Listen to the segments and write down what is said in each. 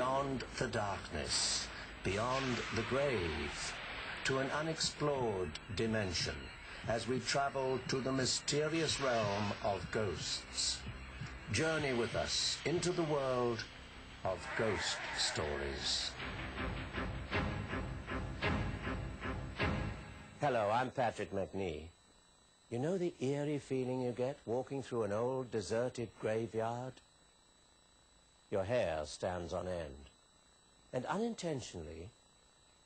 beyond the darkness, beyond the grave, to an unexplored dimension as we travel to the mysterious realm of ghosts. Journey with us into the world of ghost stories. Hello, I'm Patrick McNee. You know the eerie feeling you get walking through an old deserted graveyard? Your hair stands on end, and unintentionally,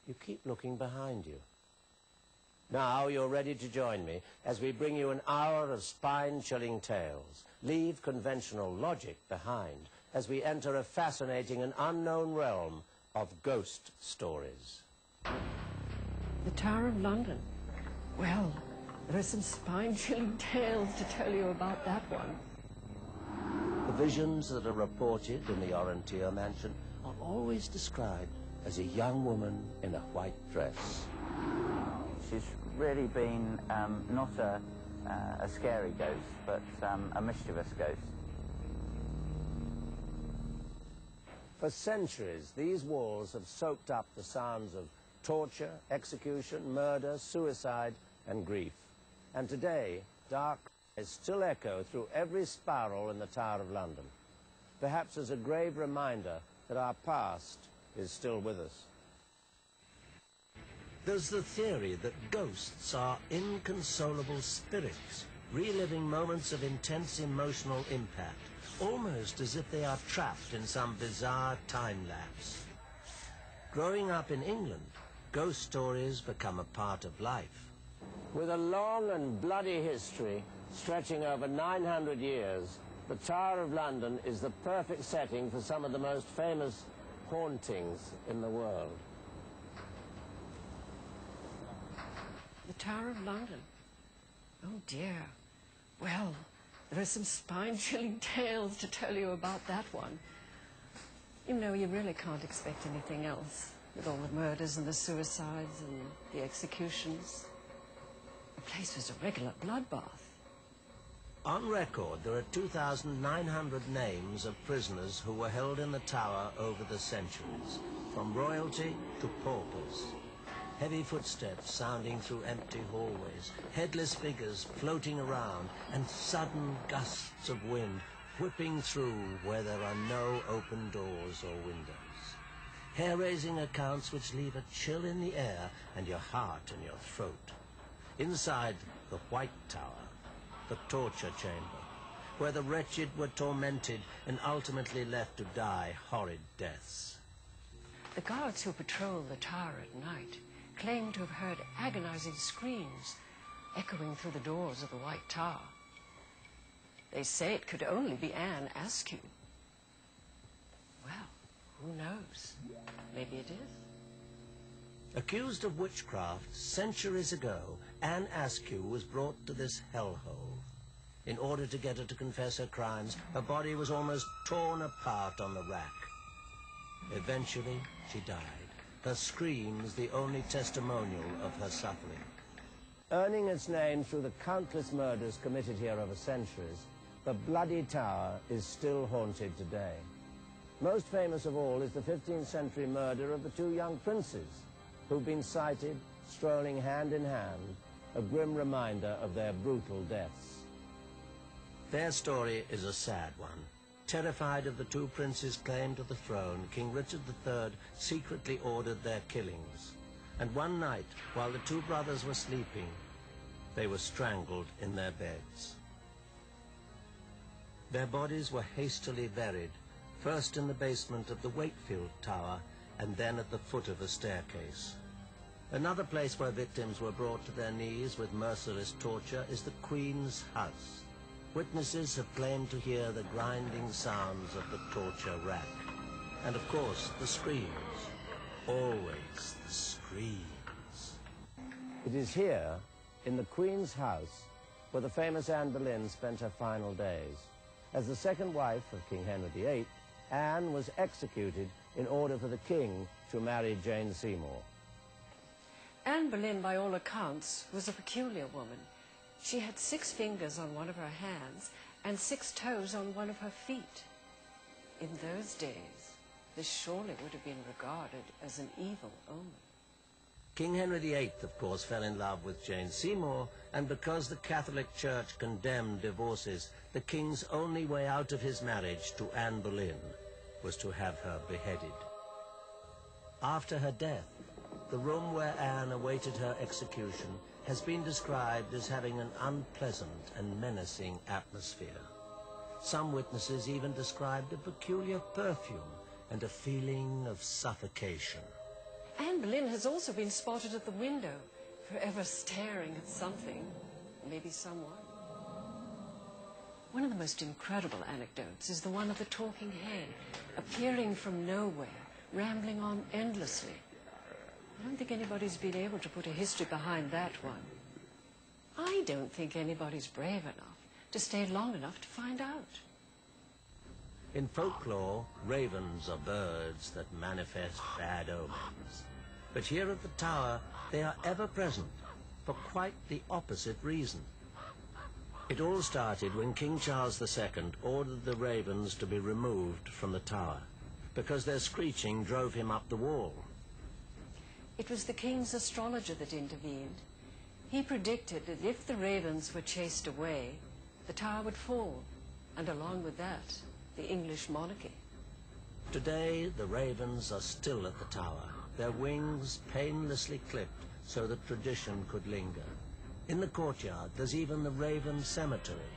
you keep looking behind you. Now you're ready to join me as we bring you an hour of spine-chilling tales. Leave conventional logic behind as we enter a fascinating and unknown realm of ghost stories. The Tower of London. Well, there are some spine-chilling tales to tell you about that one. The visions that are reported in the Orantier mansion are always described as a young woman in a white dress. She's really been not a scary ghost, but a mischievous ghost. For centuries, these walls have soaked up the sounds of torture, execution, murder, suicide, and grief. And today, dark cries still echo through every spiral in the Tower of London, perhaps as a grave reminder that our past is still with us. There's the theory that ghosts are inconsolable spirits, reliving moments of intense emotional impact, almost as if they are trapped in some bizarre time lapse. Growing up in England, ghost stories become a part of life. With a long and bloody history stretching over 900 years, the Tower of London is the perfect setting for some of the most famous hauntings in the world. The Tower of London. Oh dear. Well, there are some spine-chilling tales to tell you about that one. You know, you really can't expect anything else with all the murders and the suicides and the executions. The place was a regular bloodbath. On record, there are 2,900 names of prisoners who were held in the tower over the centuries, from royalty to paupers. Heavy footsteps sounding through empty hallways, headless figures floating around, and sudden gusts of wind whipping through where there are no open doors or windows. Hair-raising accounts which leave a chill in the air and your heart in your throat. Inside the White Tower, the torture chamber, where the wretched were tormented and ultimately left to die horrid deaths. The guards who patrol the tower at night claim to have heard agonizing screams echoing through the doors of the White Tower. They say it could only be Anne Askew. Well, who knows? Maybe it is. Accused of witchcraft centuries ago, Anne Askew was brought to this hellhole. In order to get her to confess her crimes, her body was almost torn apart on the rack. Eventually, she died, her screams the only testimonial of her suffering. Earning its name through the countless murders committed here over centuries, the Bloody Tower is still haunted today. Most famous of all is the 15th century murder of the two young princes, who've been sighted strolling hand in hand, a grim reminder of their brutal deaths. Their story is a sad one. Terrified of the two princes' claim to the throne, King Richard III secretly ordered their killings. And one night, while the two brothers were sleeping, they were strangled in their beds. Their bodies were hastily buried, first in the basement of the Wakefield Tower, and then at the foot of a staircase. Another place where victims were brought to their knees with merciless torture is the Queen's house. Witnesses have claimed to hear the grinding sounds of the torture rack. And of course, the screams. Always the screams. It is here, in the Queen's house, where the famous Anne Boleyn spent her final days. As the second wife of King Henry VIII, Anne was executed in order for the King to marry Jane Seymour. Anne Boleyn, by all accounts, was a peculiar woman. She had 6 fingers on one of her hands and 6 toes on one of her feet. In those days, this surely would have been regarded as an evil omen. King Henry VIII, of course, fell in love with Jane Seymour, and because the Catholic Church condemned divorces, the king's only way out of his marriage to Anne Boleyn was to have her beheaded. After her death, the room where Anne awaited her execution has been described as having an unpleasant and menacing atmosphere. Some witnesses even described a peculiar perfume and a feeling of suffocation. Anne Boleyn has also been spotted at the window, forever staring at something, maybe someone. One of the most incredible anecdotes is the one of the talking head, appearing from nowhere, rambling on endlessly. I don't think anybody's been able to put a history behind that one. I don't think anybody's brave enough to stay long enough to find out. In folklore, ravens are birds that manifest bad omens. But here at the Tower, they are ever present for quite the opposite reason. It all started when King Charles II ordered the ravens to be removed from the Tower because their screeching drove him up the wall. It was the king's astrologer that intervened. He predicted that if the ravens were chased away, the tower would fall, and along with that, the English monarchy. Today, the ravens are still at the tower, their wings painlessly clipped so that tradition could linger. In the courtyard, there's even the Raven Cemetery.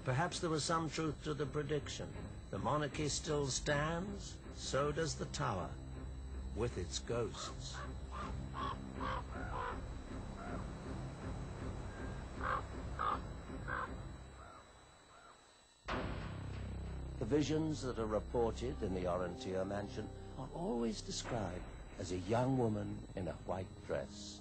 Perhaps there was some truth to the prediction. The monarchy still stands, so does the tower, with its ghosts. The visions that are reported in the Orontier mansion are always described as a young woman in a white dress.